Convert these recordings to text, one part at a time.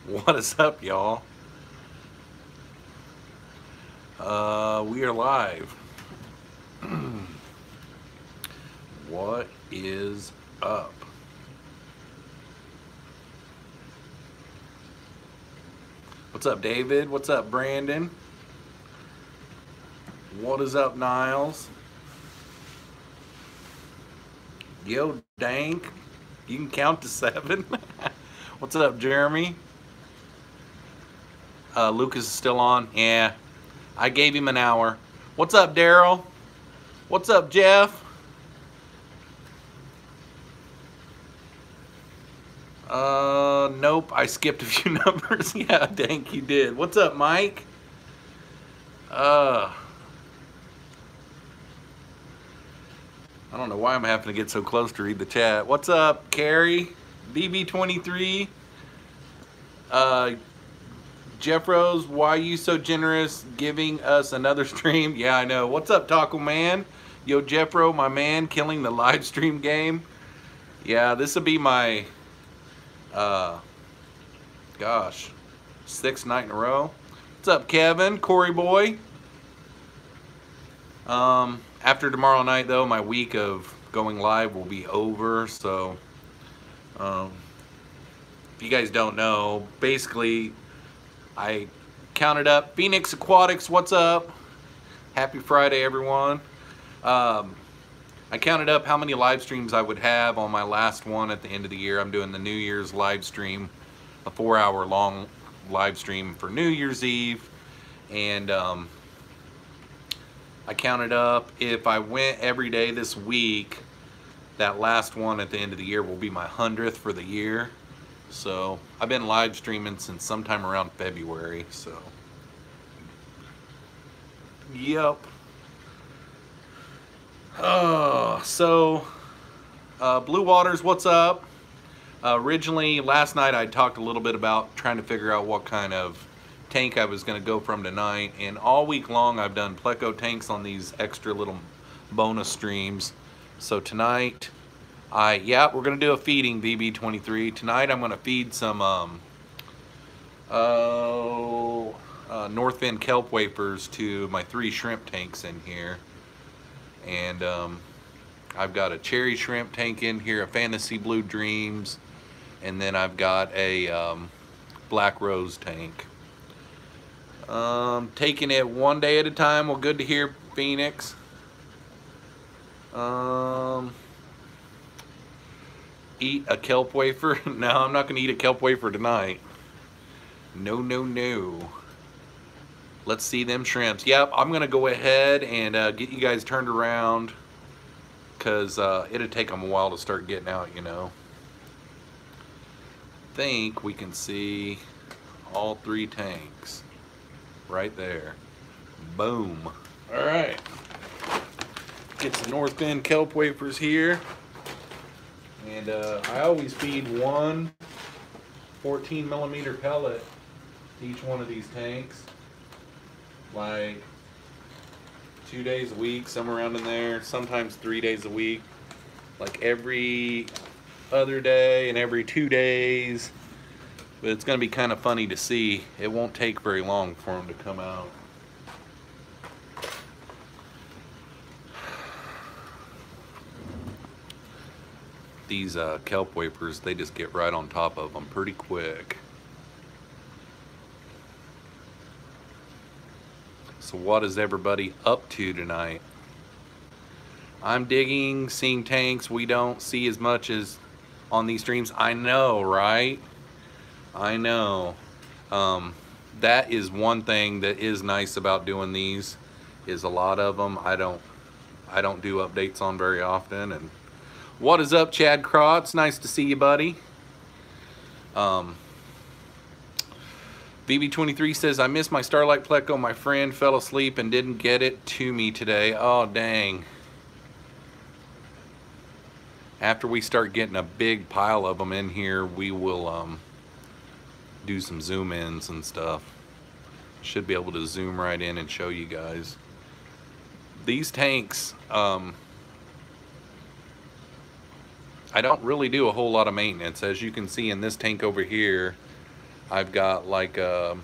What is up, y'all? We are live. What is up? What's up, David? What's up, Brandon? What is up, Niles? Yo, Dank. You can count to 7. What's up, Jeremy? Lucas is still on. Yeah, I gave him an hour. What's up, Daryl? What's up, Jeff? Nope, I skipped a few numbers. Yeah, Dank, you did. What's up, Mike? I don't know why I'm having to get so close to read the chat. What's up, Carrie? BB23? Jeffroz, why are you so generous giving us another stream? Yeah, I know. What's up, Taco Man? Yo, Jeffro, my man, killing the live stream game. Yeah, this will be my, gosh, 6th night in a row. What's up, Kevin? Corey boy? After tomorrow night, though, my week of going live will be over. So, if you guys don't know, basically, I counted up. Phoenix Aquatics, what's up? Happy Friday, everyone. I counted up how many live streams I would have on my last one at the end of the year. I'm doing the New Year's live stream, a 4-hour long live stream for New Year's Eve. And I counted up, if I went every day this week, that last one at the end of the year will be my 100th for the year. So I've been live streaming since sometime around February. So, yep. Blue Waters, what's up? Originally, last night I talked a little bit about trying to figure out what kind of tank I was going to go from tonight, and all week long I've done pleco tanks on these extra little bonus streams. So tonight, we're going to do a feeding, VB23. Tonight I'm going to feed some North End kelp wafers to my 3 shrimp tanks in here. And I've got a cherry shrimp tank in here, a fantasy blue dreams, and then I've got a black rose tank. Taking it one day at a time. Well, good to hear, Phoenix. Eat a kelp wafer? No, I'm not going to eat a kelp wafer tonight. No, no, no. Let's see them shrimps. Yep, I'm going to go ahead and get you guys turned around, because it'll take them a while to start getting out, you know. I think we can see all 3 tanks right there. Boom. All right. Get some North End kelp wafers here. And I always feed one 14mm pellet to each one of these tanks. Like 2 days a week, somewhere around in there. Sometimes 3 days a week. Like every other day and every 2 days. But it's going to be kind of funny to see. It won't take very long for them to come out. These kelp wafers, they just get right on top of them pretty quick. So what is everybody up to tonight? I'm digging, seeing tanks we don't see as much as on these streams. I know, right? I know. That is one thing that is nice about doing these, is a lot of them I don't do updates on very often. And what is up, Chad Crotts? Nice to see you, buddy. BB23 says, I missed my Starlight Pleco. My friend fell asleep and didn't get it to me today. Oh, dang. After we start getting a big pile of them in here, we will do some zoom ins and stuff. Should be able to zoom right in and show you guys. These tanks, I don't really do a whole lot of maintenance. As you can see in this tank over here, I've got like that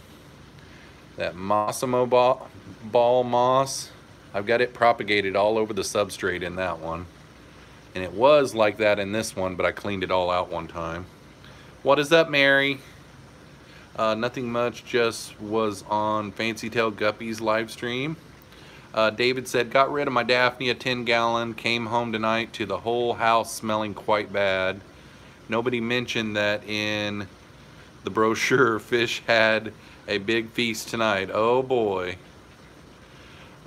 Massimo ball moss. I've got it propagated all over the substrate in that one. And it was like that in this one, but I cleaned it all out one time. What is up, Mary? Nothing much, just was on Fancy Tail Guppy's live stream. David said, got rid of my Daphnia 10-gallon, came home tonight to the whole house smelling quite bad. Nobody mentioned that in the brochure fish had a big feast tonight. Oh boy.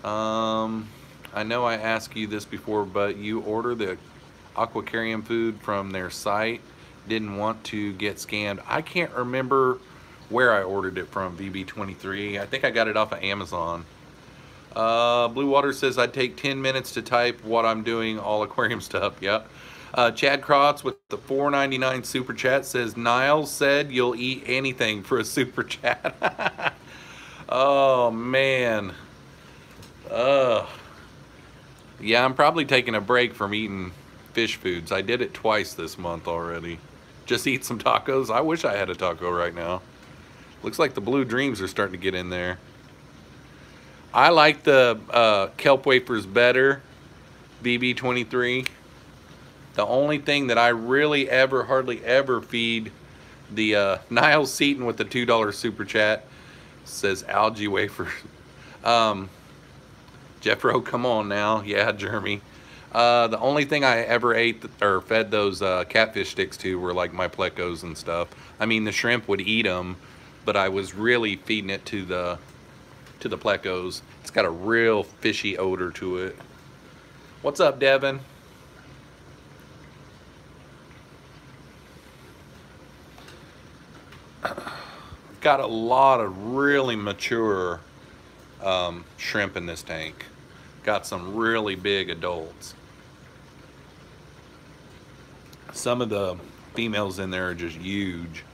I know I asked you this before, but you order the aquarium food from their site. Didn't want to get scammed. I can't remember where I ordered it from, VB23. I think I got it off of Amazon. Blue Water says I'd take 10 minutes to type what I'm doing, all aquarium stuff. Yep. Chad Krotz with the $4.99 super chat says, Niles said you'll eat anything for a super chat. Oh, man. Yeah, I'm probably taking a break from eating fish foods. I did it twice this month already. Just eat some tacos. I wish I had a taco right now. Looks like the blue dreams are starting to get in there. I like the kelp wafers better, BB23. The only thing that I really hardly ever feed the Niles Seaton with the $2 super chat says algae wafers. Jeffro, come on now. Yeah, Jeremy. The only thing I ever ate or fed those catfish sticks to were like my plecos and stuff. I mean, the shrimp would eat them, but I was really feeding it to the plecos. It's got a real fishy odor to it. What's up, Devin? Got a lot of really mature shrimp in this tank. Got some really big adults. Some of the females in there are just huge.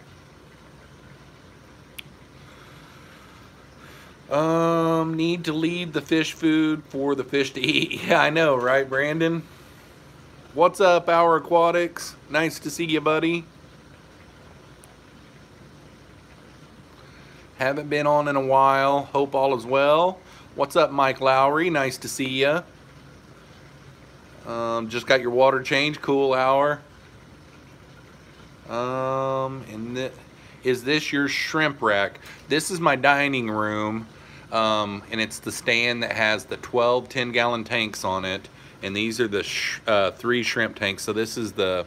Need to leave the fish food for the fish to eat. Yeah, I know, right, Brandon? What's up, Our Aquatics? Nice to see you, buddy. Haven't been on in a while. Hope all is well. What's up, Mike Lowry? Nice to see you. Just got your water changed. Cool, Hour. Is this your shrimp rack? This is my dining room, and it's the stand that has the 12 10-gallon tanks on it, and these are the 3 shrimp tanks. So this is the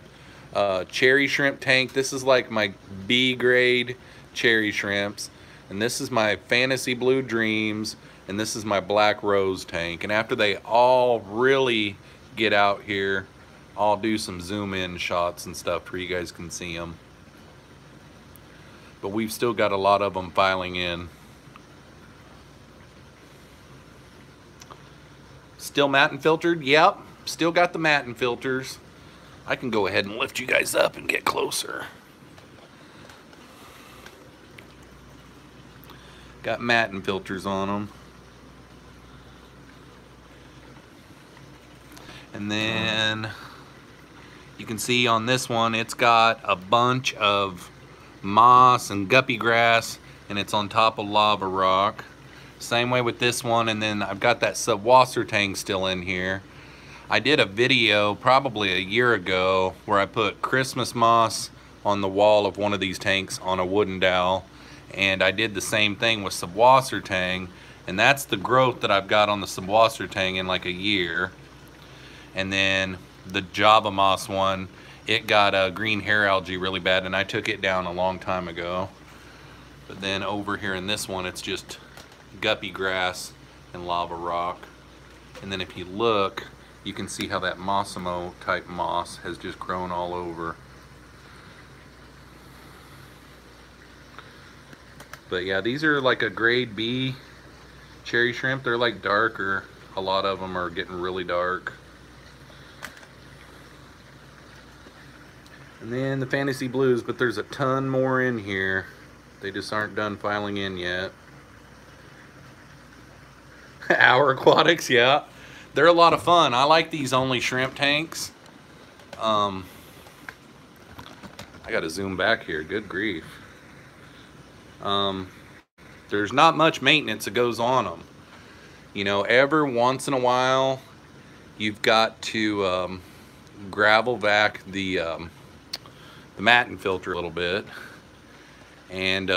cherry shrimp tank. This is like my B grade cherry shrimps, and this is my fantasy blue dreams, and this is my black rose tank. And after they all really get out here, I'll do some zoom in shots and stuff where you guys can see them. But we've still got a lot of them filing in. Still matte and filtered? Yep, still got the matte and filters. I can go ahead and lift you guys up and get closer. Got matte and filters on them. And then you can see on this one, it's got a bunch of moss and guppy grass, and it's on top of lava rock. Same way with this one, and then I've got that subwasser tank still in here. I did a video probably a year ago where I put Christmas moss on the wall of one of these tanks on a wooden dowel, and I did the same thing with subwasser tang, and that's the growth that I've got on the subwasser tang in like a year. And then the Java moss one, it got green hair algae really bad, and I took it down a long time ago. But then over here in this one, it's just guppy grass and lava rock. And then if you look, you can see how that Massimo type moss has just grown all over. But yeah, these are like a grade B cherry shrimp. They're like darker. A lot of them are getting really dark. And then the fantasy blues, but there's a ton more in here. They just aren't done filing in yet. Our Aquatics, yeah. They're a lot of fun. I like these only shrimp tanks. I gotta zoom back here, good grief. There's not much maintenance that goes on them. You know, every once in a while, you've got to gravel vac the matting filter a little bit, and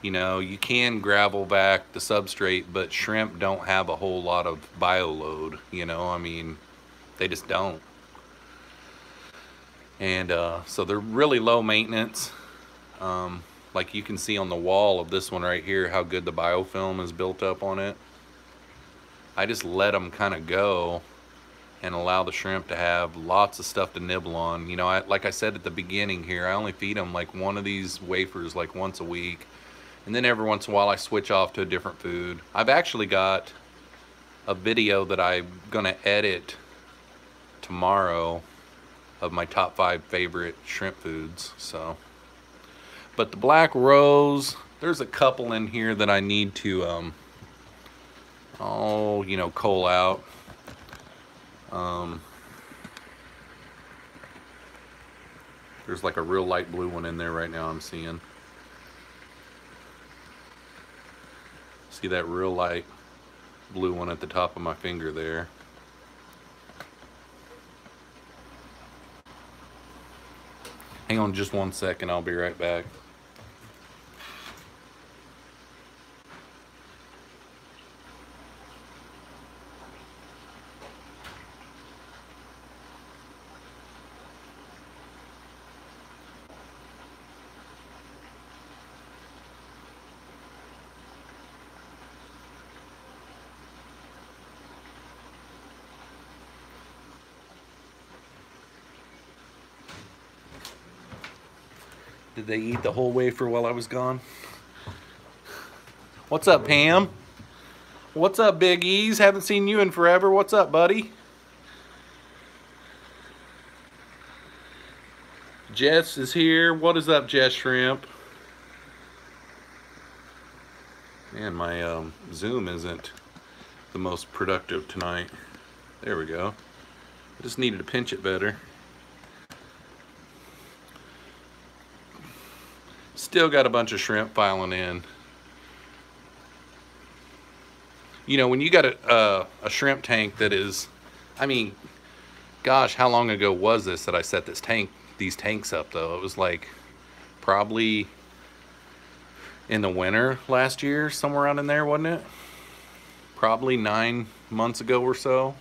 you know, you can gravel vac the substrate, but shrimp don't have a whole lot of bio load. You know, I mean, they just don't. And so they're really low maintenance. Like you can see on the wall of this one right here how good the biofilm is built up on it. I just let them kind of go and allow the shrimp to have lots of stuff to nibble on. You know, like I said at the beginning here, I only feed them like one of these wafers like once a week, and then every once in a while I switch off to a different food. I've actually got a video that I'm gonna edit tomorrow of my top 5 favorite shrimp foods. So, but the black rose, there's a couple in here that I need to you know, cull out. There's like a real light blue one in there right now I'm seeing. See that real light blue one at the top of my finger there? Hang on just 1 second, I'll be right back. Did they eat the whole wafer while I was gone? What's up, Pam? What's up, Big E's? Haven't seen you in forever. What's up, buddy? Jess is here. What is up, Jess Shrimp? Man, my Zoom isn't the most productive tonight. There we go. I just needed to pinch it better. Still got a bunch of shrimp filing in. You know, when you got a shrimp tank that is, I mean, gosh, how long ago was this that I set these tanks up though? It was like probably in the winter last year, somewhere around in there, wasn't it? Probably 9 months ago or so.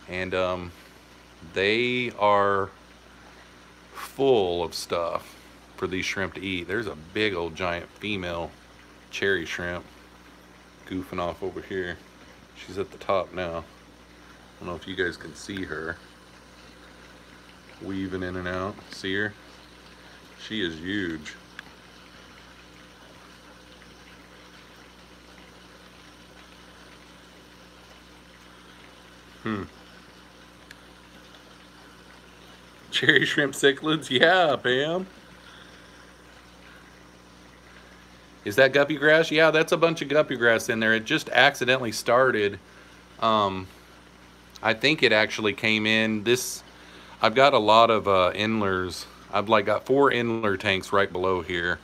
And they are full of stuff for these shrimp to eat. There's a big old giant female cherry shrimp goofing off over here. She's at the top now. I don't know if you guys can see her weaving in and out. See her? She is huge. Cherry shrimp cichlids? Yeah, Pam. Is that guppy grass? Yeah, that's a bunch of guppy grass in there. It just accidentally started. I think it actually came in. I've got a lot of endlers. I've like got 4 endler tanks right below here.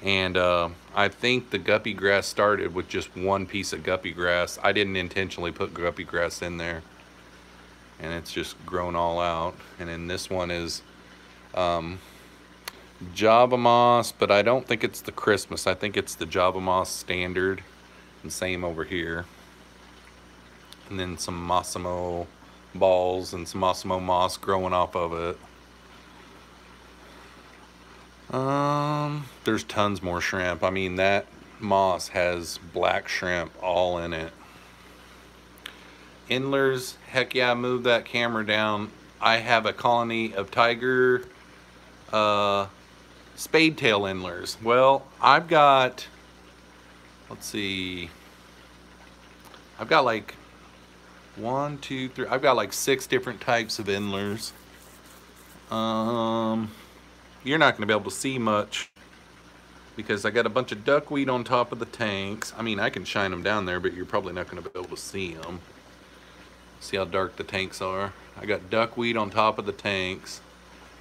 And I think the guppy grass started with just one piece of guppy grass. I didn't intentionally put guppy grass in there. And it's just grown all out. And then this one is Java moss, but I don't think it's the Christmas. I think it's the Java moss standard, and same over here. And then some Massimo balls and some Massimo moss growing off of it. There's tons more shrimp. I mean, that moss has black shrimp all in it. Endlers, heck yeah, move that camera down. I have a colony of tiger spade-tail endlers. Well, I've got, let's see, I've got like 1, 2, 3, I've got like 6 different types of endlers. You're not going to be able to see much because I got a bunch of duckweed on top of the tanks. I mean, I can shine them down there, but you're probably not going to be able to see them. See how dark the tanks are? I got duckweed on top of the tanks.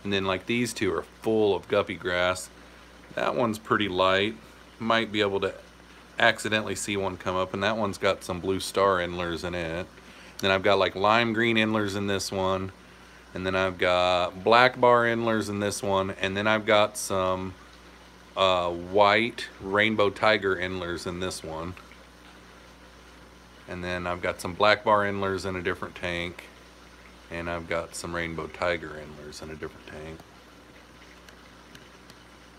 And then like these two are full of guppy grass. That one's pretty light. Might be able to accidentally see one come up, and that one's got some blue star endlers in it. Then I've got like lime green endlers in this one, and then I've got black bar endlers in this one, and then I've got some white rainbow tiger endlers in this one, and then I've got some black bar endlers in a different tank, and I've got some rainbow tiger endlers in a different tank.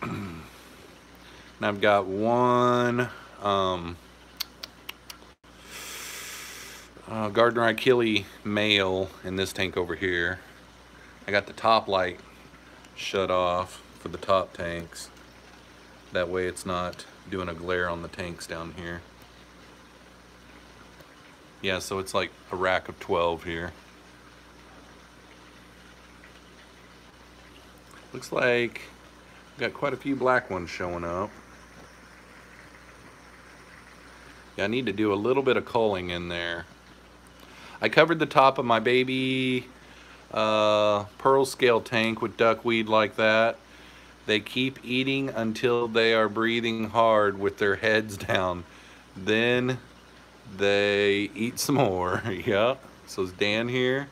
And I've got one Gardner Achille male in this tank over here. I got the top light shut off for the top tanks. That way it's not doing a glare on the tanks down here. Yeah, so it's like a rack of 12 here. Looks like got quite a few black ones showing up. Yeah, I need to do a little bit of culling in there. I covered the top of my baby pearl scale tank with duckweed like that. They keep eating until they are breathing hard with their heads down. Then they eat some more. Yeah. So is Dan here?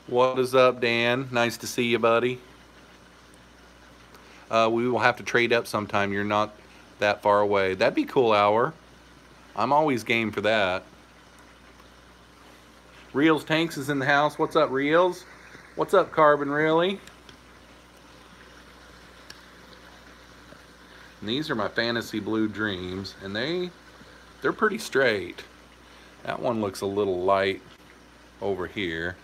What is up, Dan? Nice to see you, buddy. We will have to trade up sometime. You're not that far away. That'd be cool, Hour. I'm always game for that. Reels Tanks is in the house. What's up, Reels? What's up, Carbon, really? And these are my Fantasy Blue Dreams, and they're pretty straight. That one looks a little light over here.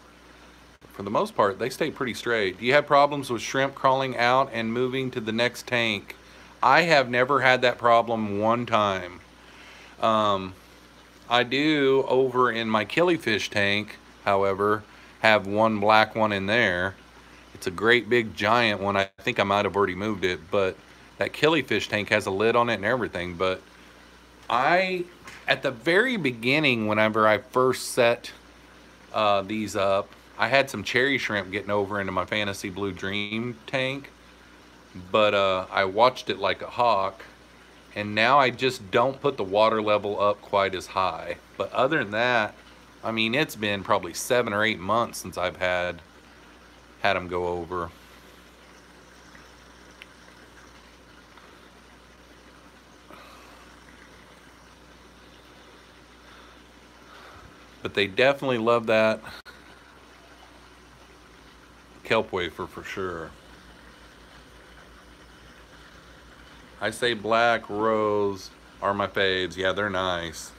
For the most part, they stay pretty straight. Do you have problems with shrimp crawling out and moving to the next tank? I have never had that problem one time. I do over in my killifish tank, however, have one black one in there. It's a great big giant one. I think I might have already moved it, but that killifish tank has a lid on it and everything. But at the very beginning, whenever I first set these up, I had some cherry shrimp getting over into my Fantasy Blue Dream tank, but I watched it like a hawk, and now I just don't put the water level up quite as high. But other than that, I mean, it's been probably 7 or 8 months since I've had them go over. But they definitely love that kelp wafer for sure. I say black rose are my faves. Yeah, they're nice.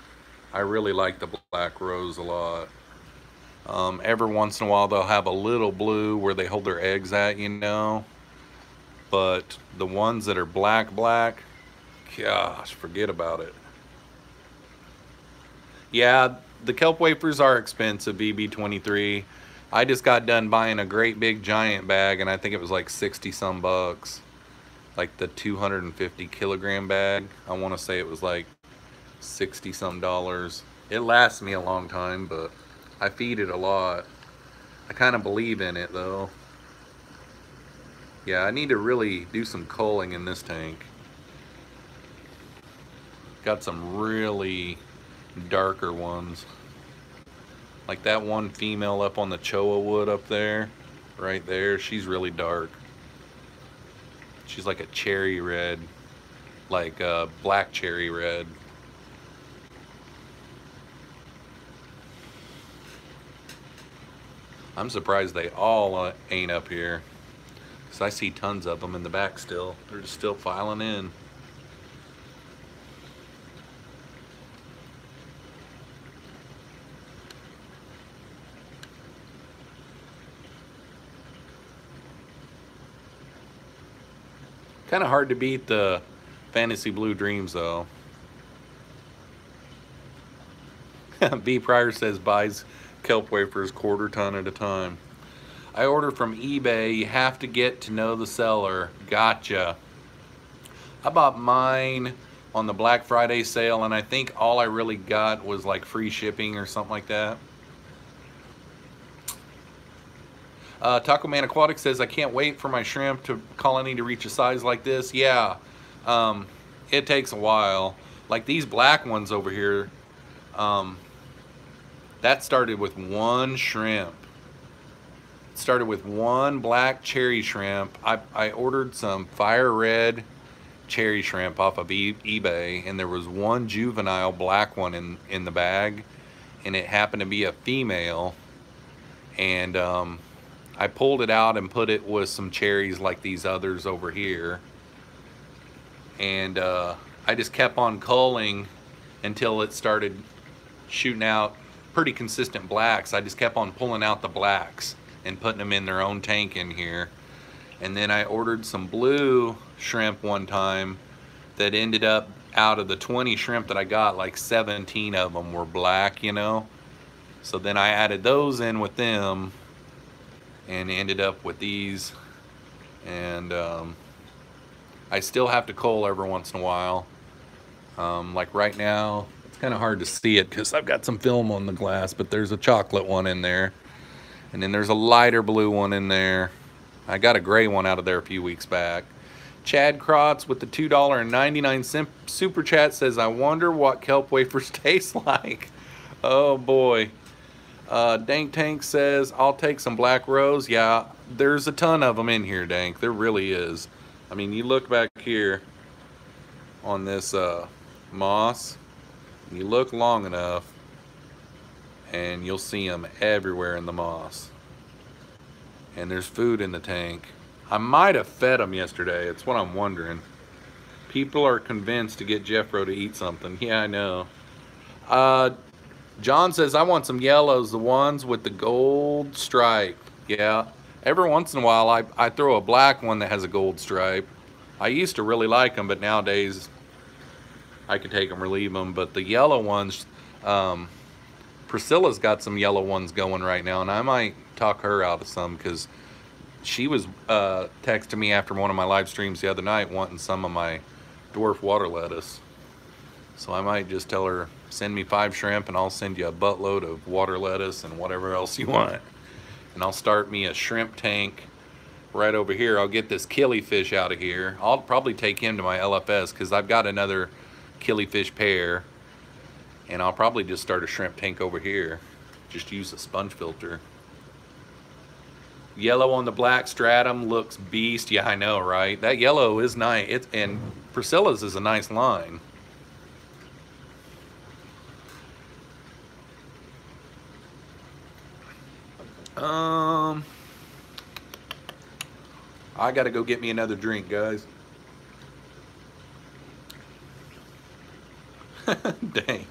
I really like the black rose a lot. Every once in a while they'll have a little blue where they hold their eggs at, you know. But the ones that are black, gosh, forget about it. Yeah, the kelp wafers are expensive, BB23. I just got done buying a great big giant bag, and I think it was like 60 some bucks. Like the 250 kilogram bag. I want to say it was like 60 some dollars. It lasts me a long time, but I feed it a lot. I kind of believe in it though. Yeah, I need to really do some culling in this tank. Got some really darker ones. Like that one female up on the choa wood up there, right there, she's really dark. She's like a cherry red, like a black cherry red. I'm surprised they all ain't up here, because I see tons of them in the back still. They're just still filing in. Kind of hard to beat the Fantasy Blue Dreams though. B. Pryor says buys kelp wafers quarter ton at a time. I order from eBay. You have to get to know the seller. Gotcha. I bought mine on the Black Friday sale, and I think all I really got was like free shipping or something like that. Taco Man Aquatic says, I can't wait for my shrimp colony to reach a size like this. Yeah, it takes a while. Like these black ones over here, that started with one shrimp. It started with one black cherry shrimp. I ordered some fire red cherry shrimp off of eBay, and there was one juvenile black one in the bag, and it happened to be a female. And I pulled it out and put it with some cherries like these others over here, and I just kept on culling until it started shooting out pretty consistent blacks. I just kept on pulling out the blacks and putting them in their own tank in here. And then I ordered some blue shrimp one time that ended up, out of the 20 shrimp that I got, like 17 of them were black, you know. So then I added those in with them and ended up with these. And I still have to cull every once in a while. Like right now, it's kind of hard to see it because I've got some film on the glass, but there's a chocolate one in there. And then there's a lighter blue one in there. I got a gray one out of there a few weeks back. Chad Krotz with the $2.99 super chat says, I wonder what kelp wafers taste like. Oh boy. Dank Tank says, I'll take some Black Rose. Yeah, there's a ton of them in here, Dank. There really is. I mean, you look back here on this moss, and you look long enough, and you'll see them everywhere in the moss. And there's food in the tank. I might have fed them yesterday. It's what I'm wondering. People are convinced to get Jeffro to eat something. Yeah, I know. John says, I want some yellows, the ones with the gold stripe. Yeah, every once in a while I throw a black one that has a gold stripe. I used to really like them, but nowadays I can take them or leave them. But the yellow ones, Priscilla's got some yellow ones going right now, and I might talk her out of some because she was texting me after one of my live streams the other night wanting some of my dwarf water lettuce. So I might just tell her, send me 5 shrimp and I'll send you a buttload of water lettuce and whatever else you want. And I'll start me a shrimp tank right over here. I'll get this killifish out of here. I'll probably take him to my LFS because I've got another killifish pair. And I'll probably just start a shrimp tank over here. Just use a sponge filter. Yellow on the black stratum looks beast. Yeah, I know, right? That yellow is nice. And Priscilla's is a nice line. I gotta go get me another drink, guys. Dang.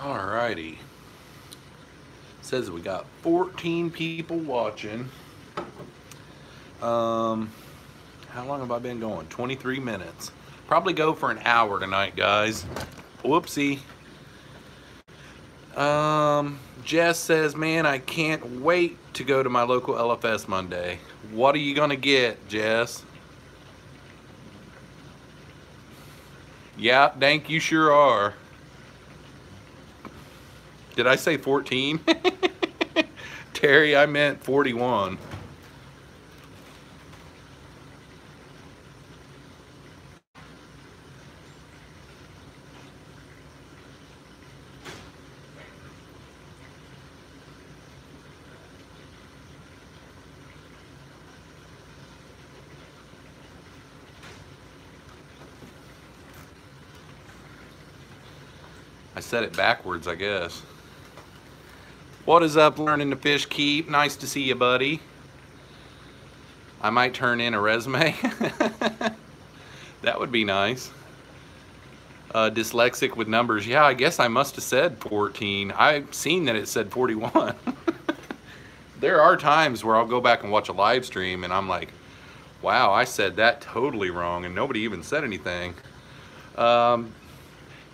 Alrighty. Says we got 14 people watching. How long have I been going? 23 minutes. Probably go for an hour tonight, guys. Whoopsie. Jess says, man, I can't wait to go to my local LFS Monday. What are you gonna get, Jess? Yeah, Dank, you sure are. Did I say 14? Terry, I meant 41. I said it backwards, I guess. What is up, Learning to Fish Keep? Nice to see you, buddy. I might turn in a resume. That would be nice. Dyslexic with numbers. Yeah, I guess I must have said 14. I've seen that it said 41. There are times where I'll go back and watch a live stream and I'm like, wow, I said that totally wrong and nobody even said anything.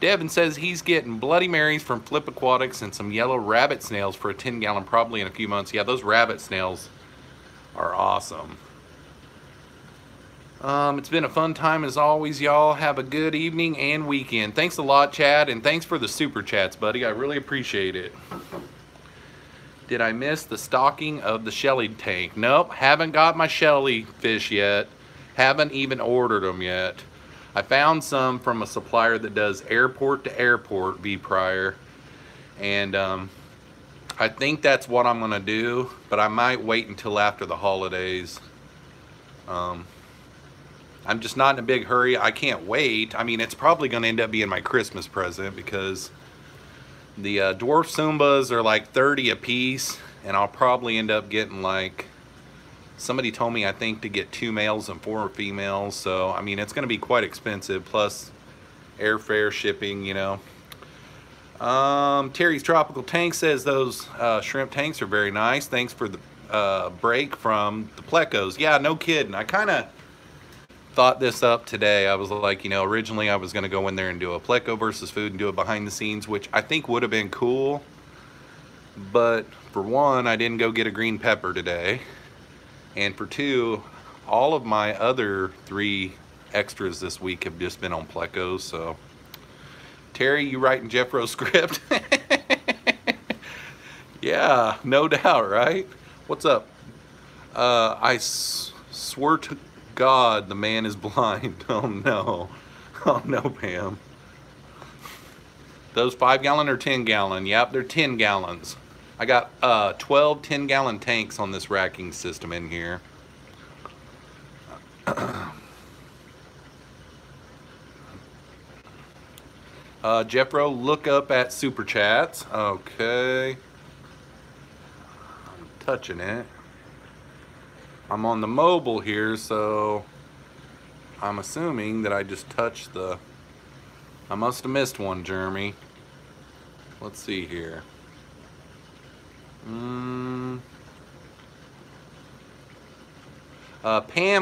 Devin says he's getting Bloody Marys from Flip Aquatics and some yellow rabbit snails for a 10-gallon probably in a few months. Yeah, those rabbit snails are awesome. It's been a fun time as always, y'all. Have a good evening and weekend. Thanks a lot, Chad, and thanks for the super chats, buddy. I really appreciate it. Did I miss the stocking of the Shelly tank? Nope, haven't got my Shelly fish yet. Haven't even ordered them yet. I found some from a supplier that does airport to airport V-Prior. And I think that's what I'm gonna do, but I might wait until after the holidays. I'm just not in a big hurry. I can't wait. I mean, it's probably gonna end up being my Christmas present because the dwarf Sumbas are like 30 a piece, and I'll probably end up getting like, somebody told me I think to get 2 males and 4 females, so I mean it's gonna be quite expensive, plus airfare, shipping, you know. Terry's Tropical Tank says those shrimp tanks are very nice. Thanks for the break from the plecos. Yeah, no kidding. I kind of thought this up today. I was like, you know, originally I was going to go in there and do a pleco versus food and do it behind the scenes, which I think would have been cool. But for one, I didn't go get a green pepper today. And for two, all of my other 3 extras this week have just been on plecos. So, Terry, you writing Jeffro's script? Yeah, no doubt, right? What's up? I swear to God, the man is blind. Oh no. Oh no, Pam. Those 5-gallon or 10-gallon? Yep, they're 10 gallons. I got 12 10-gallon tanks on this racking system in here. Jeffro, look up at Super Chats. Okay. I'm touching it. I'm on the mobile here, so I'm assuming that I just touched the... I must have missed one, Jeremy. Let's see here. Pam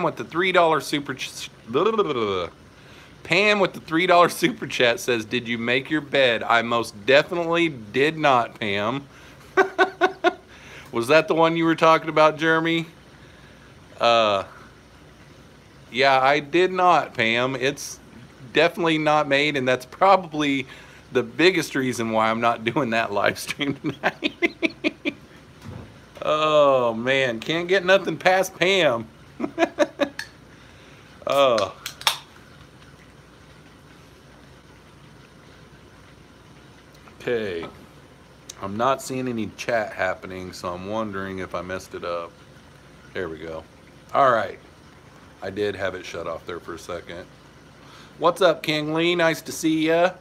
with the $3 super... Pam with the $3 super chat says, did you make your bed? I most definitely did not, Pam. Was that the one you were talking about, Jeremy? Yeah, I did not, Pam. It's definitely not made, and that's probably the biggest reason why I'm not doing that live stream tonight. Oh man, can't get nothing past Pam. Oh. Okay, I'm not seeing any chat happening, so I'm wondering if I messed it up. There we go. All right, I did have it shut off there for a second. What's up, King Lee? Nice to see ya.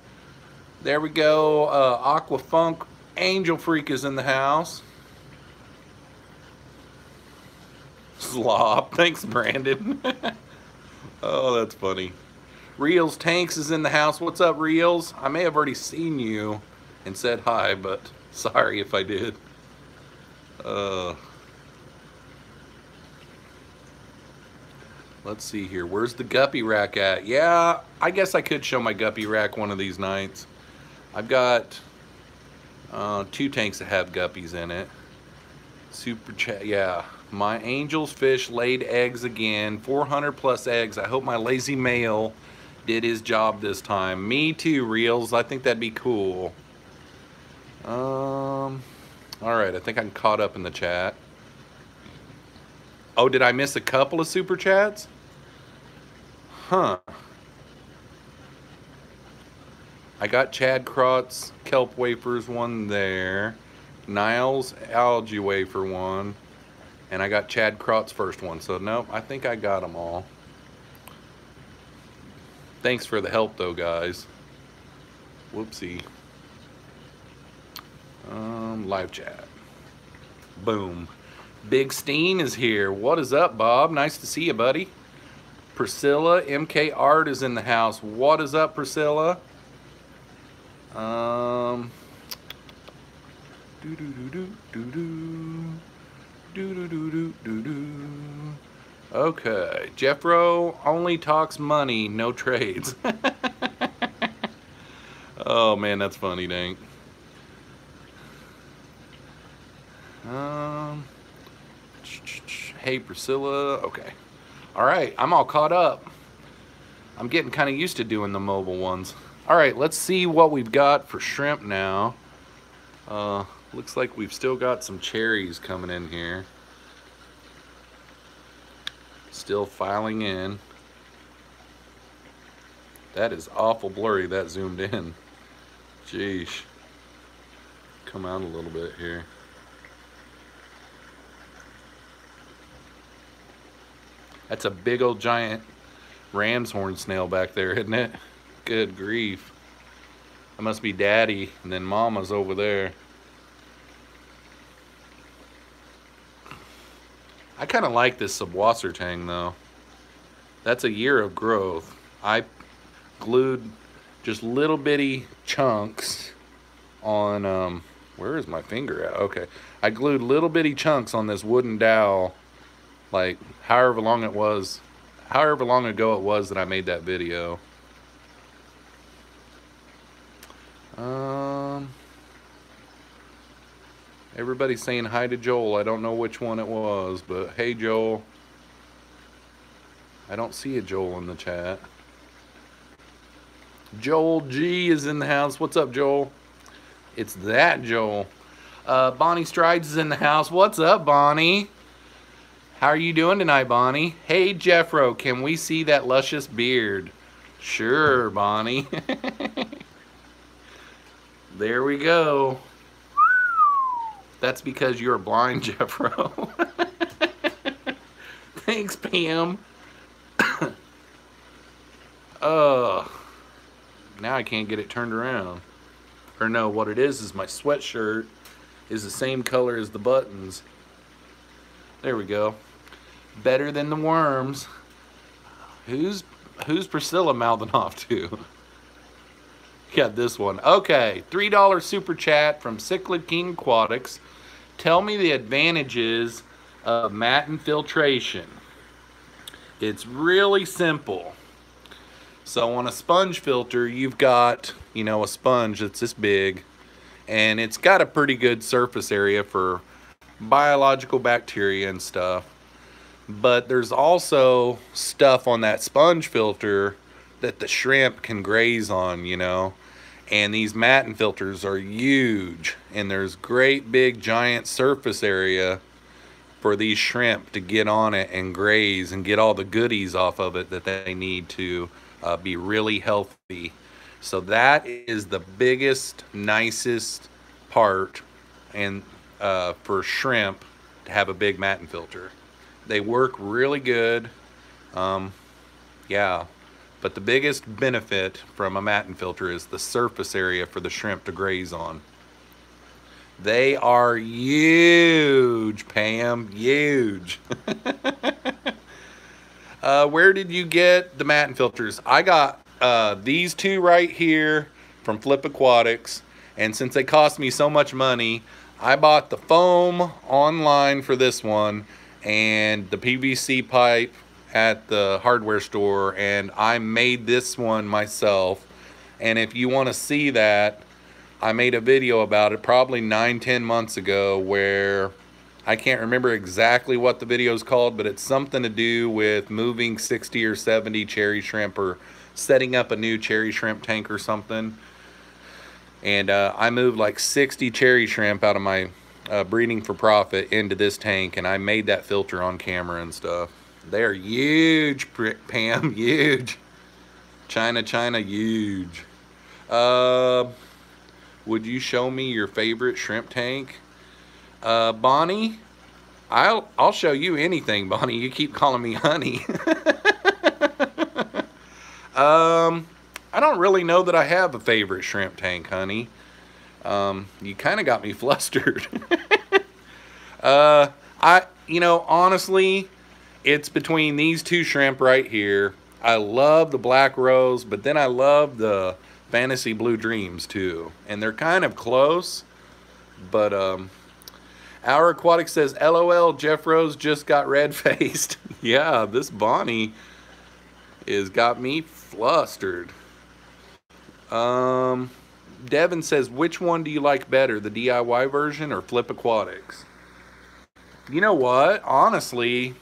There we go. Aqua Funk Angel Freak is in the house. Slop. Thanks, Brandon. Oh, that's funny. Reels Tanks is in the house. What's up, Reels? I may have already seen you and said hi, but sorry if I did. Let's see here. Where's the guppy rack at? Yeah, I guess I could show my guppy rack one of these nights. I've got 2 tanks that have guppies in it. Super chat. Yeah, my Angel's fish laid eggs again. 400 plus eggs. I hope my lazy male did his job this time. Me too, Reels. I think that'd be cool. All right, I think I'm caught up in the chat. Oh, did I miss a couple of super chats? Huh. I got Chad Crot's kelp wafers one there. Niles algae wafer one. And I got Chad Crot's first one. So nope, I think I got them all. Thanks for the help though, guys. Whoopsie. Live chat. Boom. Big Steen is here. What is up, Bob? Nice to see you, buddy. Priscilla MK Art is in the house. What is up, Priscilla? Okay. Jeffro only talks money, no trades. Oh man, that's funny, Dank. Hey Priscilla. Okay. All right, I'm all caught up. I'm getting kind of used to doing the mobile ones. All right, let's see what we've got for shrimp now. Looks like we've still got some cherries coming in here. Still filing in. That is awful blurry, that zoomed in. Jeez. Come out a little bit here. That's a big old giant ram's horn snail back there, isn't it? Good grief. That must be Daddy, and then Mama's over there. I kind of like this subwasser tang though. That's a year of growth. I glued just little bitty chunks on, where is my finger at? Okay. I glued little bitty chunks on this wooden dowel, like however long ago it was that I made that video. Everybody's saying hi to Joel. I don't know which one it was, but hey Joel. I don't see a Joel in the chat. Joel G is in the house. What's up, Joel? It's that Joel. Bonnie Strides is in the house. What's up, Bonnie? How are you doing tonight, Bonnie? Hey, Jeffro, can we see that luscious beard? Sure, Bonnie. There we go. That's because you're blind, Jeffro. Thanks, Pam. Now I can't get it turned around. Or no, what it is my sweatshirt is the same color as the buttons. There we go. Better than the worms. Who's Priscilla mouthing off to? Got this one. Okay, $3 super chat from Cichlid King Aquatics. Tell me the advantages of matte filtration. It's really simple. So on a sponge filter, you've got, you know, a sponge that's this big, and it's got a pretty good surface area for biological bacteria and stuff. But there's also stuff on that sponge filter that the shrimp can graze on, you know. And these matte filters are huge, and there's great big giant surface area for these shrimp to get on it and graze and get all the goodies off of it that they need to be really healthy. So that is the biggest, nicest part and for shrimp to have a big matte filter. They work really good. Yeah, but the biggest benefit from a matte filter is the surface area for the shrimp to graze on. They are huge, Pam, huge. Where did you get the matte filters? I got these two right here from Flip Aquatics, and since they cost me so much money, I bought the foam online for this one and the PVC pipe at the hardware store, and I made this one myself. And if you want to see that, I made a video about it probably 9-10 months ago, where I can't remember exactly what the video is called, but it's something to do with moving 60 or 70 cherry shrimp or setting up a new cherry shrimp tank or something. And I moved like 60 cherry shrimp out of my breeding for profit into this tank, and I made that filter on camera and stuff. They're huge, Pam, huge. China, huge. Would you show me your favorite shrimp tank? Bonnie, I'll show you anything, Bonnie. You keep calling me honey. I don't really know that I have a favorite shrimp tank, honey. You kind of got me flustered. You know, honestly, it's between these two shrimp right here. I love the Black Rose, but then I love the Fantasy Blue Dreams too. And they're kind of close, but Our Aquatic says, LOL, Jeffroz just got red-faced. Yeah, this Bonnie has got me flustered. Devin says, which one do you like better, the DIY version or Flip Aquatics? You know what? Honestly,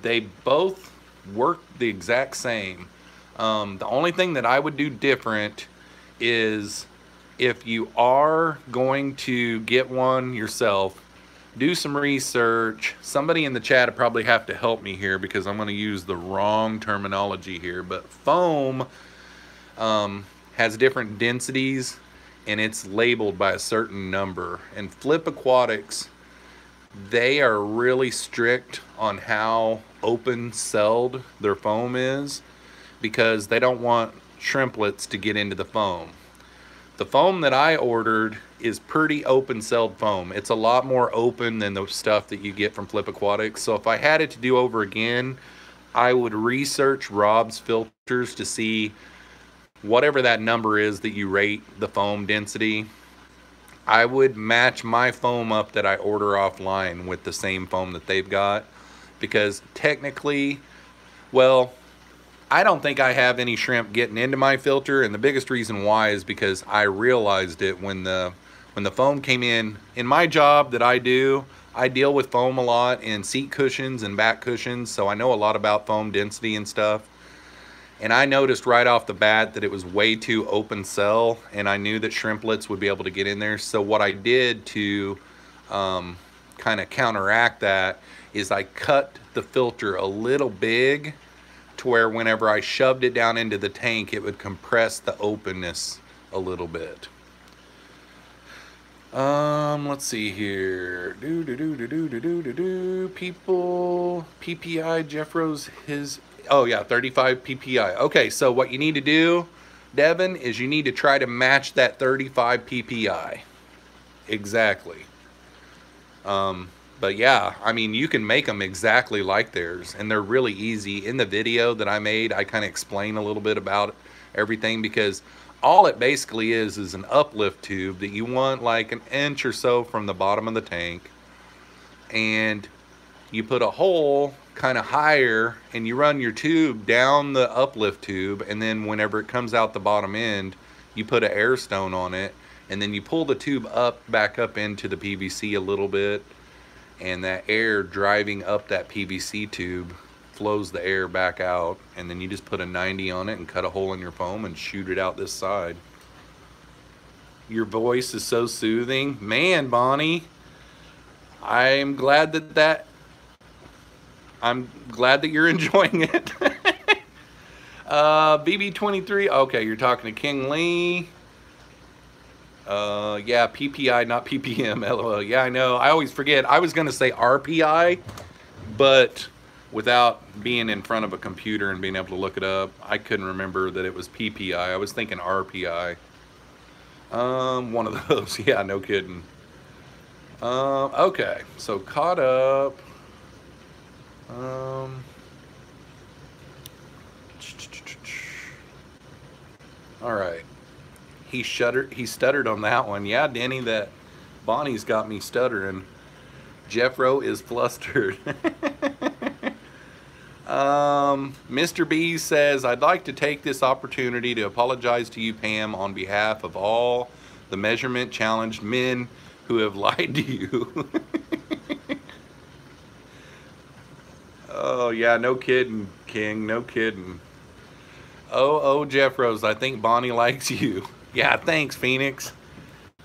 they both work the exact same. The only thing that I would do different is if you are going to get one yourself, do some research. Somebody in the chat would probably have to help me here because I'm going to use the wrong terminology here. But foam has different densities and it's labeled by a certain number. And Flip Aquatics, they are really strict on how open-celled their foam is because they don't want shrimplets to get into the foam. The foam that I ordered is pretty open-celled foam. It's a lot more open than the stuff that you get from Flip Aquatics. So if I had it to do over again, I would research Rob's filters to see whatever that number is that you rate the foam density. I would match my foam up that I order offline with the same foam that they've got, because technically, well, I don't think I have any shrimp getting into my filter, and the biggest reason why is because I realized it when the foam came in. In my job that I do, I deal with foam a lot in seat cushions and back cushions, so I know a lot about foam density and stuff. And I noticed right off the bat that it was way too open cell, and I knew that shrimplets would be able to get in there. So what I did to kind of counteract that is I cut the filter a little big to where whenever I shoved it down into the tank, it would compress the openness a little bit. Let's see here. People, PPI, Jeffroz, his... Oh yeah, 35 PPI. Okay, so what you need to do, Devin, is you need to try to match that 35 PPI. Exactly. But yeah, I mean, you can make them exactly like theirs, and they're really easy. In the video that I made, I kind of explain a little bit about everything, because all it basically is an uplift tube that you want like an inch or so from the bottom of the tank, and you put a hole kind of higher and you run your tube down the uplift tube, and then whenever it comes out the bottom end, you put an air stone on it, and then you pull the tube up back up into the PVC a little bit, and that air driving up that PVC tube flows the air back out, and then you just put a 90 on it and cut a hole in your foam and shoot it out this side. Your voice is so soothing, man. Bonnie, I'm glad that you're enjoying it. BB23, okay, you're talking to King Lee. Yeah, PPI, not PPM, LOL. Yeah, I know, I always forget. I was gonna say RPI, but without being in front of a computer and being able to look it up, I couldn't remember that it was PPI. I was thinking RPI. One of those, yeah, no kidding. Okay, so caught up. All right, he stuttered on that one. Yeah, Denny, that Bonnie's got me stuttering. Jeffro is flustered. Mr. B says, I'd like to take this opportunity to apologize to you, Pam, on behalf of all the measurement challenged men who have lied to you. Oh yeah, no kidding, King, no kidding. Oh, Jeffroz, I think Bonnie likes you. Yeah, thanks, Phoenix.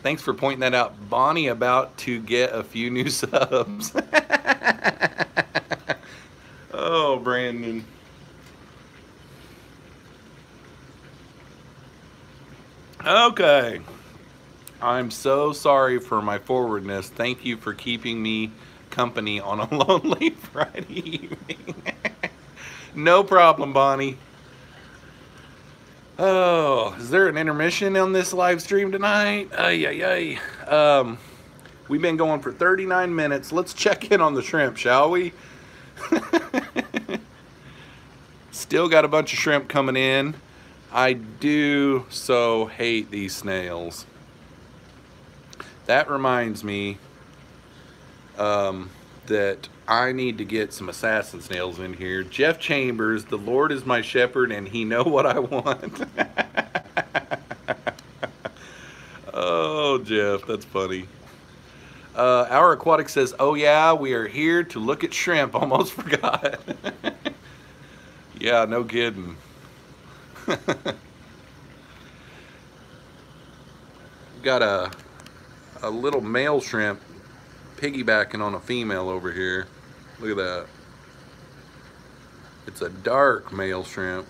Thanks for pointing that out. Bonnie about to get a few new subs. Oh, Brandon. Okay. I'm so sorry for my forwardness. Thank you for keeping me company on a lonely Friday evening. No problem, Bonnie. Oh, is there an intermission on this live stream tonight? Ay. We've been going for 39 minutes. Let's check in on the shrimp, shall we? Still got a bunch of shrimp coming in. I do so hate these snails. That reminds me that I need to get some assassin snails in here. Jeff Chambers, the Lord is my shepherd and he know what I want. Oh, Jeff, that's funny. Our Aquatic says, oh yeah, we are here to look at shrimp. Almost forgot. Yeah, no kidding. Got a little male shrimp piggybacking on a female over here. Look at that. It's a dark male shrimp.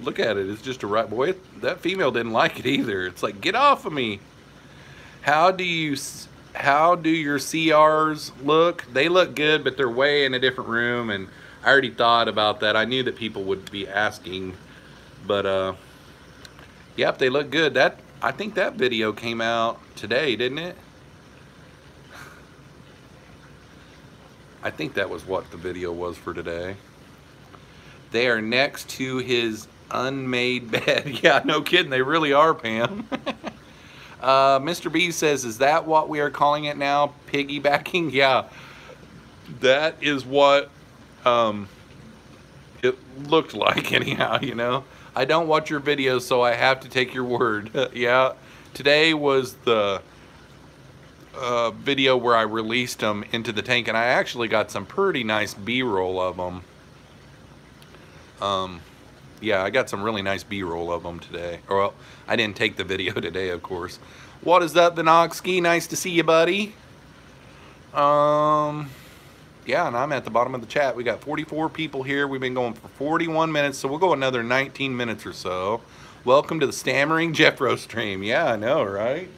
Look at it. It's just a right boy. That female didn't like it either. It's like, get off of me. How do your CRs look? They look good, but they're way in a different room, and I already thought about that. I knew that people would be asking, but yep, they look good. I think that video came out today, didn't it? I think that was what the video was for today. They are next to his unmade bed. Yeah, no kidding, they really are, Pam. Mr. B says, is that what we are calling it now? Piggybacking? Yeah, that is what it looked like anyhow, you know. I don't watch your videos, so I have to take your word. Yeah, today was the video where I released them into the tank, and I actually got some pretty nice B-roll of them. Yeah, I got some really nice B-roll of them today. Or, well, I didn't take the video today, of course. What is up, Vinoxki? Nice to see you, buddy. Yeah, and I'm at the bottom of the chat. We got 44 people here. We've been going for 41 minutes, so we'll go another 19 minutes or so. Welcome to the Stammering Jeffroz stream. Yeah, I know, right?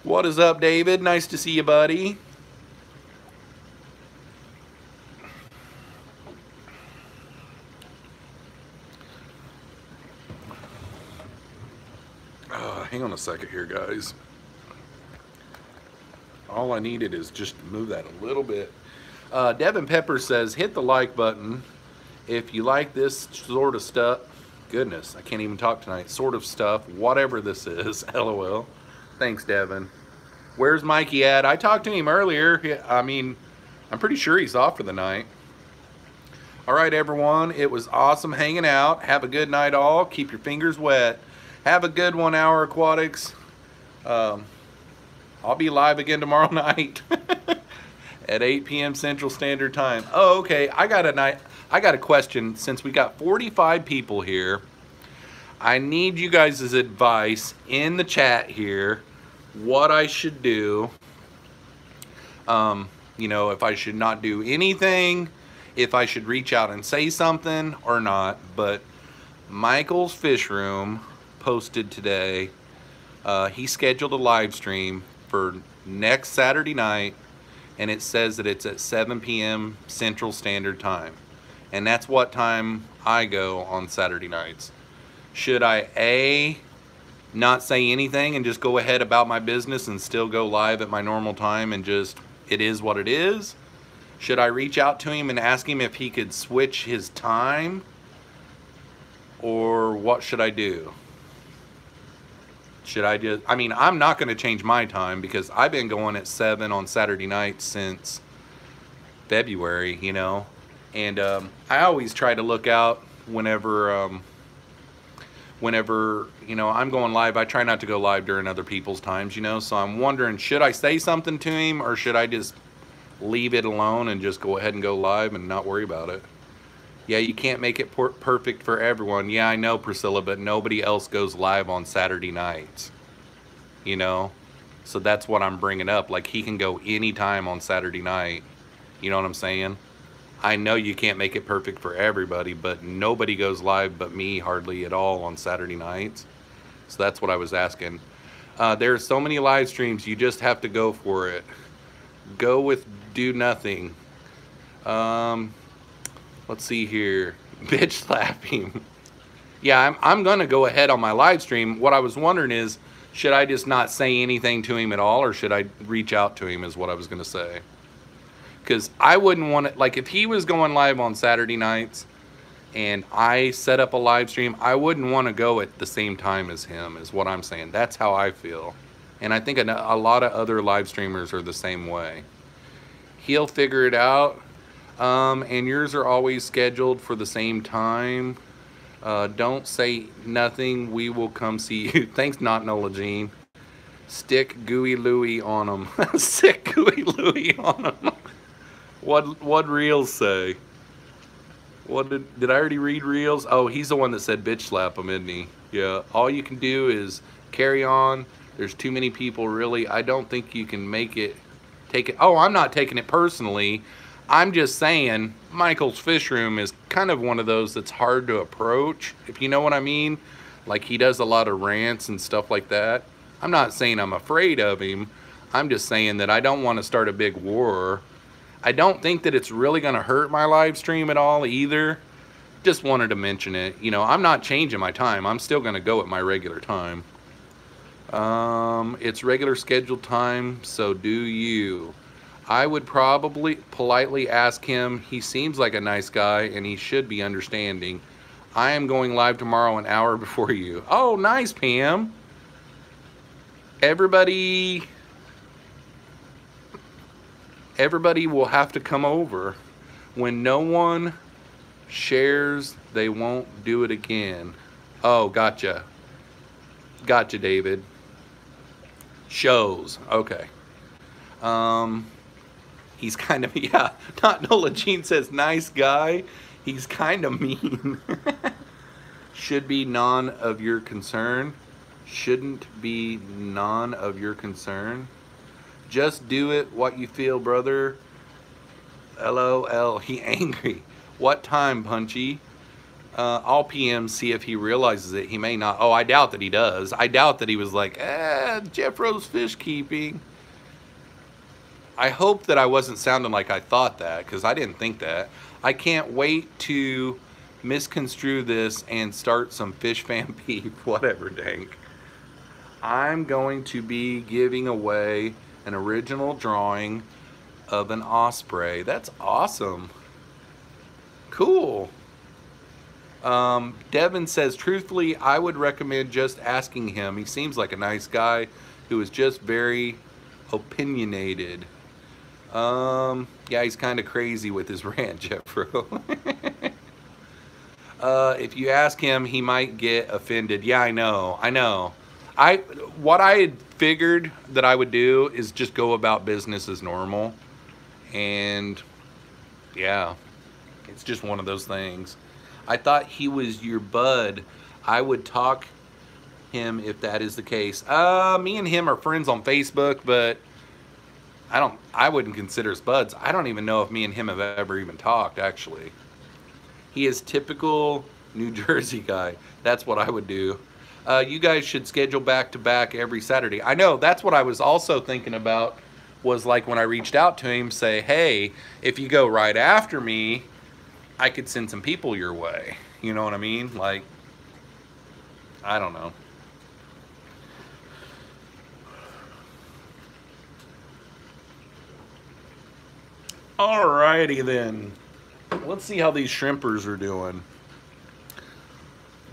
What is up, David? Nice to see you, buddy. Hang on a second here, guys. All I needed is just to move that a little bit. Devin Pepper says, hit the like button if you like this sort of stuff. Goodness, I can't even talk tonight. Sort of stuff, whatever this is. LOL. Thanks, Devin. Where's Mikey at? I talked to him earlier. I mean, I'm pretty sure he's off for the night. All right, everyone. It was awesome hanging out. Have a good night, all. Keep your fingers wet. Have a good 1 hour, Aquatics. I'll be live again tomorrow night at 8 p.m. Central Standard Time. Oh, okay. I got a question. Since we got 45 people here, I need you guys' advice in the chat here. What I should do. You know, if I should not do anything, if I should reach out and say something or not. But Michael's Fish Room posted today. He scheduled a live stream for next Saturday night, and it says that it's at 7 p.m. Central Standard Time, and that's what time I go on Saturday nights. Should I not say anything and just go ahead about my business and still go live at my normal time and just, it is what it is? Should I reach out to him and ask him if he could switch his time, or what should I do? Should I just, I mean, I'm not going to change my time because I've been going at 7 on Saturday nights since February, you know. And I always try to look out whenever, you know, I'm going live. I try not to go live during other people's times, you know. So I'm wondering, should I say something to him, or should I just leave it alone and just go ahead and go live and not worry about it? Yeah, you can't make it perfect for everyone. Yeah, I know, Priscilla, but nobody else goes live on Saturday nights, you know? So that's what I'm bringing up. Like, he can go anytime on Saturday night. You know what I'm saying? I know you can't make it perfect for everybody, but nobody goes live but me hardly at all on Saturday nights. So that's what I was asking. There's so many live streams, you just have to go for it. Go with do nothing. Let's see here. Bitch slapping. Yeah, I'm going to go ahead on my live stream. What I was wondering is, should I just not say anything to him at all, or should I reach out to him is what I was going to say. Because I wouldn't want it, like if he was going live on Saturday nights and I set up a live stream, I wouldn't want to go at the same time as him, is what I'm saying. That's how I feel. And I think a lot of other live streamers are the same way. He'll figure it out. And yours are always scheduled for the same time. Don't say nothing. We will come see you. Thanks, not Nola Jean. Stick Gooey Louie on them. Stick Gooey Louie on them. What Reels say? What did I already read Reels? Oh, he's the one that said bitch slap him, isn't he? Yeah. All you can do is carry on. There's too many people, really. I don't think you can make it. Take it. Oh, I'm not taking it personally. I'm just saying Michael's Fish Room is kind of one of those that's hard to approach, if you know what I mean. Like, he does a lot of rants and stuff like that. I'm not saying I'm afraid of him. I'm just saying that I don't want to start a big war. I don't think that it's really going to hurt my live stream at all either. Just wanted to mention it. You know, I'm not changing my time. I'm still going to go at my regular time. It's regular scheduled time, so do you. I would probably politely ask him. He seems like a nice guy, and he should be understanding. I am going live tomorrow an hour before you. Oh, nice, Pam. Everybody will have to come over. When no one shares, they won't do it again. Oh, gotcha. Gotcha, David. Shows. Okay. He's kind of, yeah, not Nola Jean says nice guy. He's kind of mean. Should be none of your concern. Shouldn't be none of your concern. Just do it what you feel, brother. LOL, he angry. What time, Punchy? I'll PM, see if he realizes it. He may not. Oh, I doubt that he does. I doubt that he was like, Jeffroz FishKeeping. I hope that I wasn't sounding like I thought that, because I didn't think that. I can't wait to misconstrue this and start some fish fan beef. Whatever, Dank. I'm going to be giving away an original drawing of an osprey. That's awesome. Cool. Devin says, truthfully, I would recommend just asking him. He seems like a nice guy who is just very opinionated. Yeah, he's kind of crazy with his rant, Jeffro. If you ask him, he might get offended. Yeah, I know. What I had figured that I would do is just go about business as normal. And yeah, it's just one of those things. I thought he was your bud. I would talk him if that is the case. Me and him are friends on Facebook, but I wouldn't consider us buds. I don't even know if me and him have ever even talked, actually. He is typical New Jersey guy. That's what I would do. You guys should schedule back-to-back every Saturday. I know, that's what I was also thinking about, was like when I reached out to him, say, hey, if you go right after me, I could send some people your way. You know what I mean? Like, I don't know. Alrighty then. Let's see how these shrimpers are doing.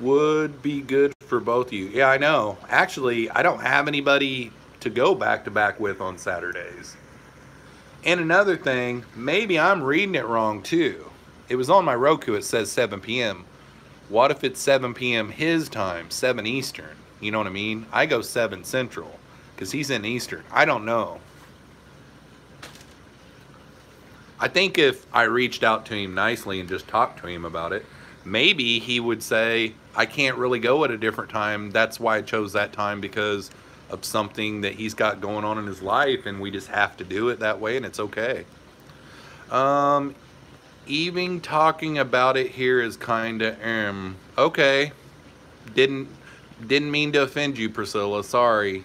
Would be good for both of you. Yeah, I know. Actually, I don't have anybody to go back-to-back with on Saturdays. And another thing, maybe I'm reading it wrong too. It was on my Roku, it says 7 p.m. What if it's 7 p.m. his time, 7 Eastern? You know what I mean? I go 7 Central, because he's in Eastern. I don't know. I think if I reached out to him nicely and just talked to him about it, maybe he would say, I can't really go at a different time. That's why I chose that time, because of something that he's got going on in his life, and we just have to do it that way, and it's okay. Even talking about it here is kinda okay. Didn't mean to offend you, Priscilla. Sorry.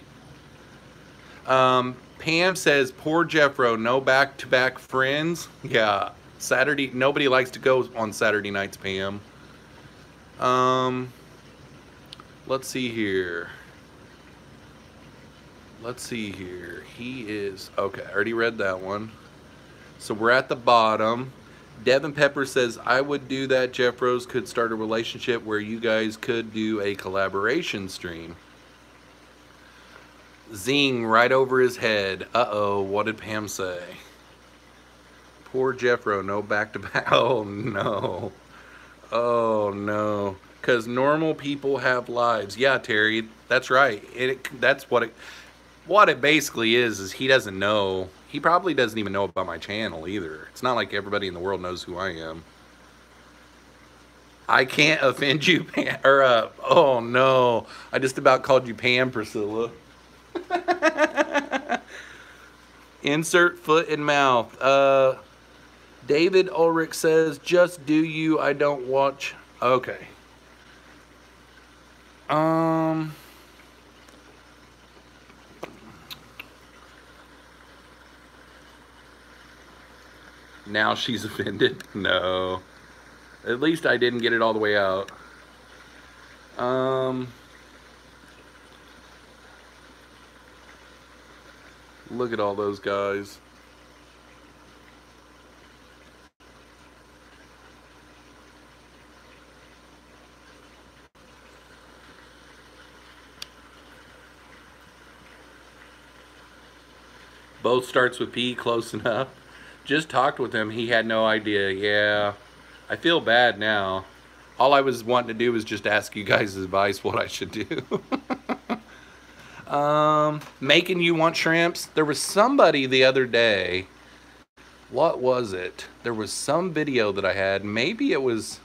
Pam says, poor Jeffro, no back-to-back friends. Yeah, Saturday, nobody likes to go on Saturday nights, Pam. Let's see here. He is, okay, I already read that one. So we're at the bottom. Devin Pepper says, I would do that. Jeffroz could start a relationship where you guys could do a collaboration stream. Zing right over his head. Uh-oh, what did Pam say? Poor Jeffro, no back-to-back. Oh, no. Oh, no. Because normal people have lives. Yeah, Terry, that's right. That's what it basically is he doesn't know. He probably doesn't even know about my channel either. It's not like everybody in the world knows who I am. I can't offend you, Pam, or oh no, I just about called you Pam, Priscilla. Insert foot and mouth. David Ulrich says, just do you, I don't watch. Okay. Now she's offended. No. At least I didn't get it all the way out. Look at all those guys. Both starts with P, close enough. Just talked with him. He had no idea. Yeah. I feel bad now. All I was wanting to do was just ask you guys' advice what I should do. Making you want shrimps. There was somebody the other day. What was it? There was some video that I had. Maybe it was,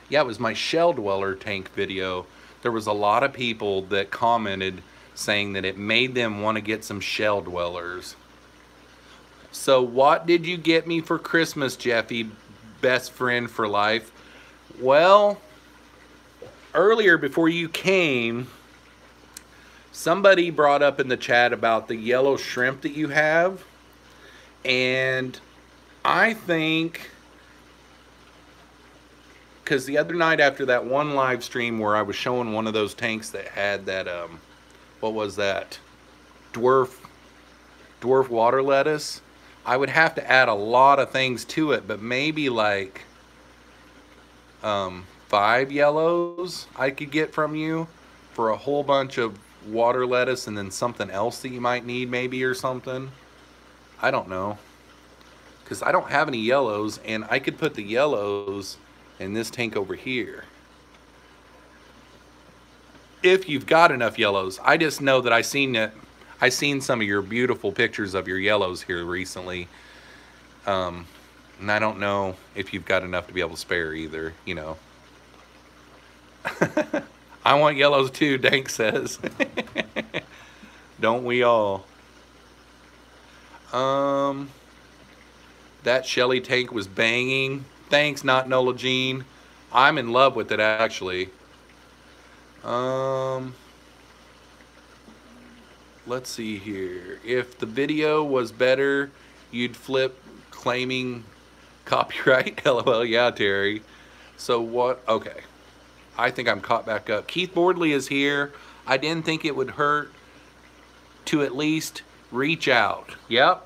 yeah, it was my shell dweller tank video. There was a lot of people that commented saying that it made them want to get some shell dwellers. So what did you get me for Christmas, Jeffy? Best friend for life. Well, earlier before you came, somebody brought up in the chat about the yellow shrimp that you have. And I think, because the other night after that one live stream where I was showing one of those tanks that had that, what was that? Dwarf water lettuce. I would have to add a lot of things to it, but maybe like 5 yellows I could get from you for a whole bunch of water lettuce and then something else that you might need maybe or something. I don't know. Because I don't have any yellows, and I could put the yellows in this tank over here. If you've got enough yellows. I just know that I seen some of your beautiful pictures of your yellows here recently. And I don't know if you've got enough to be able to spare either, you know. I want yellows too, Dank says. Don't we all? That Shelly tank was banging. Thanks, not Nola Jean. I'm in love with it, actually. Let's see here. If the video was better, you'd flip claiming copyright. LOL, yeah, Terry. So what? Okay. I think I'm caught back up. Keith Bordley is here. I didn't think it would hurt to at least reach out. Yep.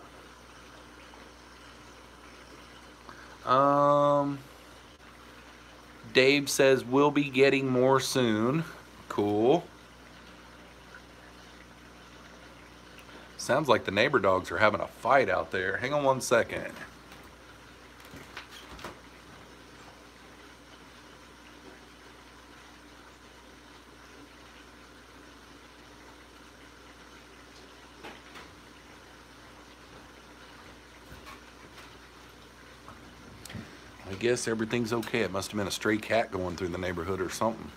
Dave says we'll be getting more soon. Cool. Sounds like the neighbor dogs are having a fight out there. Hang on one second. I guess everything's okay. It must have been a stray cat going through the neighborhood or something.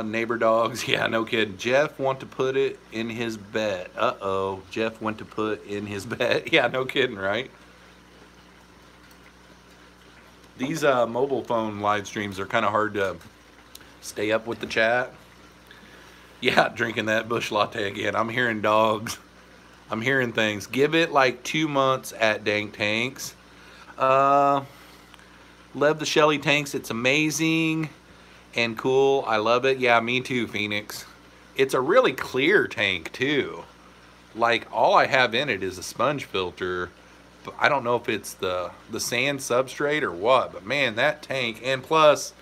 Neighbor dogs. Yeah, no kidding. Jeff want to put it in his bed. Uh-oh. Jeff went to put in his bed. Yeah, no kidding, right? These mobile phone live streams are kind of hard to stay up with the chat. Yeah, drinking that bush latte again. I'm hearing dogs. I'm hearing things. Give it like 2 months at Dank Tanks. Love the Shelly tanks. It's amazing and cool. I love it. Yeah, me too, Phoenix. It's a really clear tank too. Like all I have in it is a sponge filter. But I don't know if it's the sand substrate or what, but man, that tank, and plus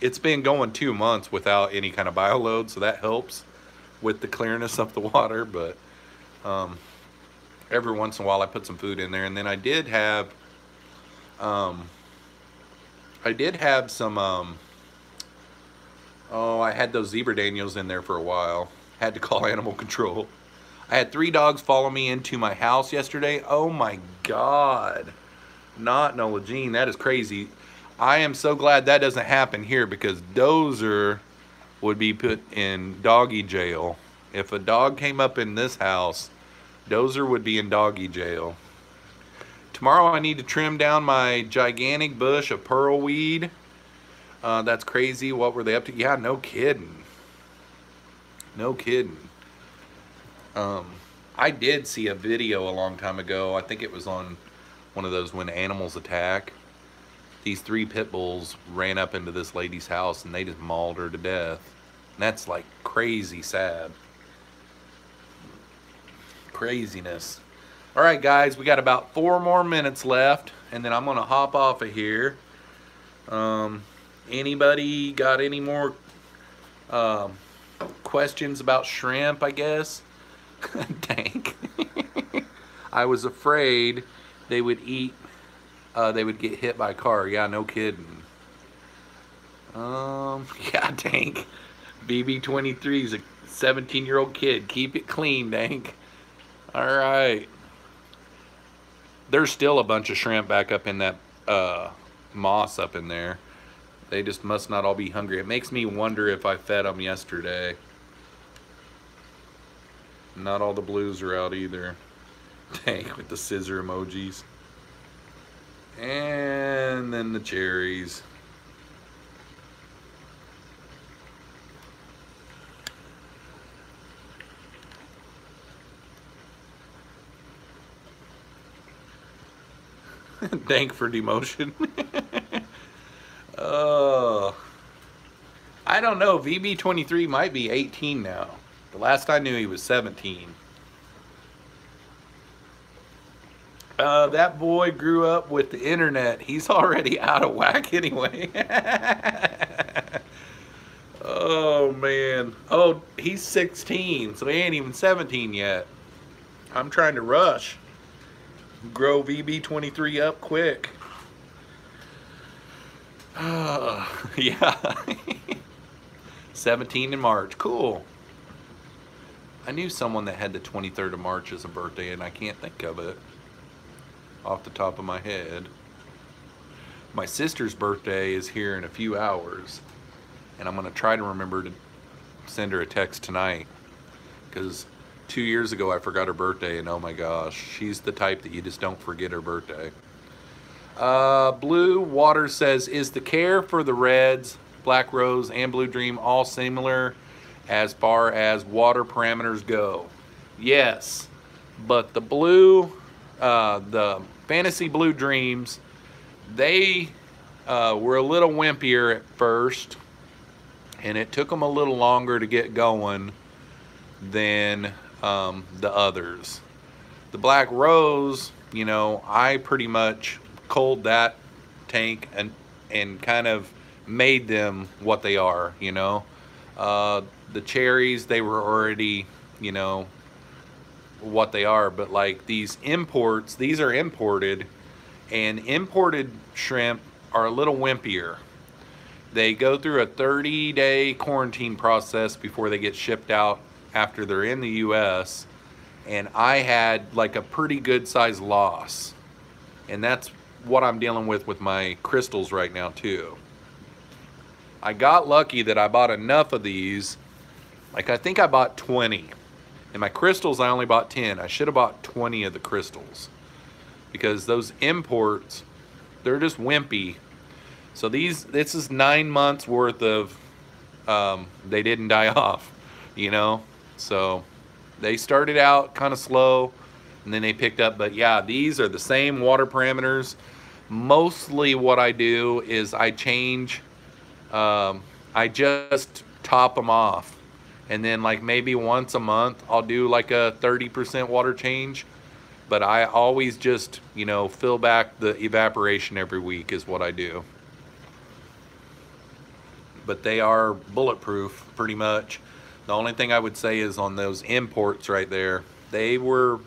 it's been going 2 months without any kind of bioload, so that helps with the clearness of the water. But every once in a while I put some food in there, and then I did have I did have some, oh, I had those zebra Daniels in there for a while. Had to call animal control. I had 3 dogs follow me into my house yesterday. Oh my God. Not Nola Jean, that is crazy. I am so glad that doesn't happen here, because Dozer would be put in doggy jail. If a dog came up in this house, Dozer would be in doggy jail. Tomorrow I need to trim down my gigantic bush of pearl weed. That's crazy. What were they up to? Yeah, no kidding. No kidding. I did see a video a long time ago. I think it was on one of those When Animals Attack. These 3 pit bulls ran up into this lady's house and they just mauled her to death. And that's like crazy sad. Craziness. All right, guys, we got about 4 more minutes left, and then I'm gonna hop off of here. Anybody got any more questions about shrimp, I guess? Dang. I was afraid they would eat, they would get hit by a car. Yeah, no kidding. Yeah, dang. BB23 is a 17-year-old kid. Keep it clean, dang. All right. There's still a bunch of shrimp back up in that moss up in there. They just must not all be hungry. It makes me wonder if I fed them yesterday. Not all the blues are out either. Dang, with the scissor emojis. And then the cherries. Thank for demotion. I don't know. VB23 might be 18 now. The last I knew he was 17. That boy grew up with the internet. He's already out of whack anyway. Oh man. Oh, he's 16, so he ain't even 17 yet. I'm trying to rush. Grow VB23 up quick. Yeah. 17 in March. Cool. I knew someone that had the 23rd of March as a birthday, and I can't think of it off the top of my head. My sister's birthday is here in a few hours, and I'm going to try to remember to send her a text tonight, because 2 years ago I forgot her birthday, and oh my gosh, she's the type that you just don't forget her birthday. Blue Water says, is the care for the Reds, Black Rose, and Blue Dream all similar as far as water parameters go? Yes, but the blue, the Fantasy Blue Dreams, they were a little wimpier at first, and it took them a little longer to get going than the others. The Black Rose, you know, I pretty much culled that tank and kind of made them what they are, you know. The cherries, they were already, you know, what they are, but like these imports, these are imported, and imported shrimp are a little wimpier. They go through a 30-day quarantine process before they get shipped out after they're in the US, and I had like a pretty good size loss, and that's what I'm dealing with my crystals right now too. I got lucky that I bought enough of these. Like, I think I bought 20. And my crystals, I only bought 10. I should have bought 20 of the crystals, because those imports, they're just wimpy. So this is 9 months worth of, they didn't die off, you know? So they started out kind of slow, and then they picked up. But yeah, these are the same water parameters. Mostly what I do is I change, I just top them off, and then like maybe once a month I'll do like a 30% water change, but I always just, you know, fill back the evaporation every week is what I do. But they are bulletproof pretty much. The only thing I would say is on those imports right there, they were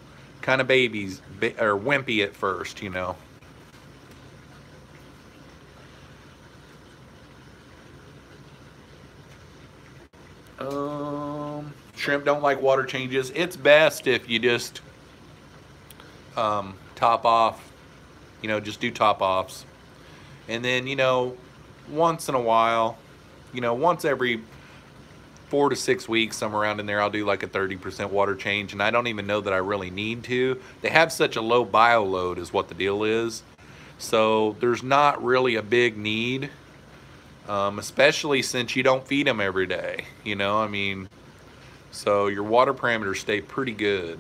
kind of babies, or wimpy at first, you know. Shrimp don't like water changes. It's best if you just top off, you know, just do top offs. And then, you know, once in a while, you know, once every 4 to 6 weeks, somewhere around in there, I'll do like a 30% water change, and I don't even know that I really need to. They have such a low bio load is what the deal is. So there's not really a big need, especially since you don't feed them every day, you know, I mean, so your water parameters stay pretty good.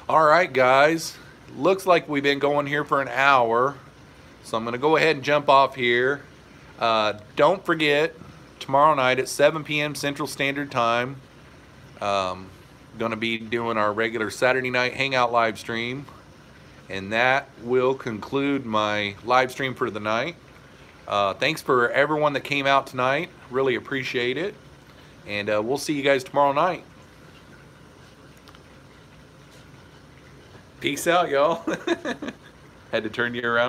All right, guys, looks like we've been going here for an hour, so I'm gonna go ahead and jump off here. Don't forget, tomorrow night at 7 p.m. Central Standard Time, gonna be doing our regular Saturday night hangout live stream, and that will conclude my live stream for the night. Thanks for everyone that came out tonight, really appreciate it, and we'll see you guys tomorrow night. Peace out, y'all. Had to turn you around.